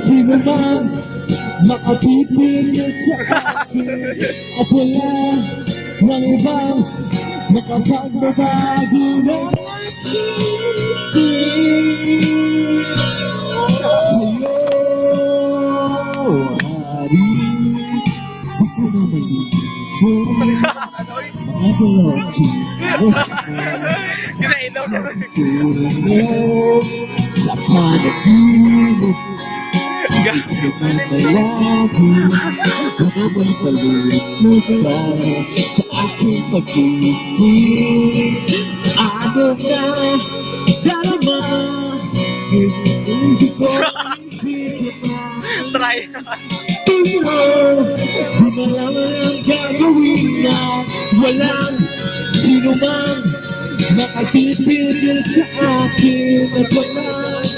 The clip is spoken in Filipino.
Sino man makapipigil sa akin at wala ng ibang makapagbabago ng aking isip sa'yo, hari. Di ko na mag-isip mga balaki Kinailaw na. sa panaginip. Nakapagpaluto ka sa aking pag-iisip. Ano na darama isip ko Try. Pero di malaman ang gagawin na walang sino man makapipigil sa akin at walang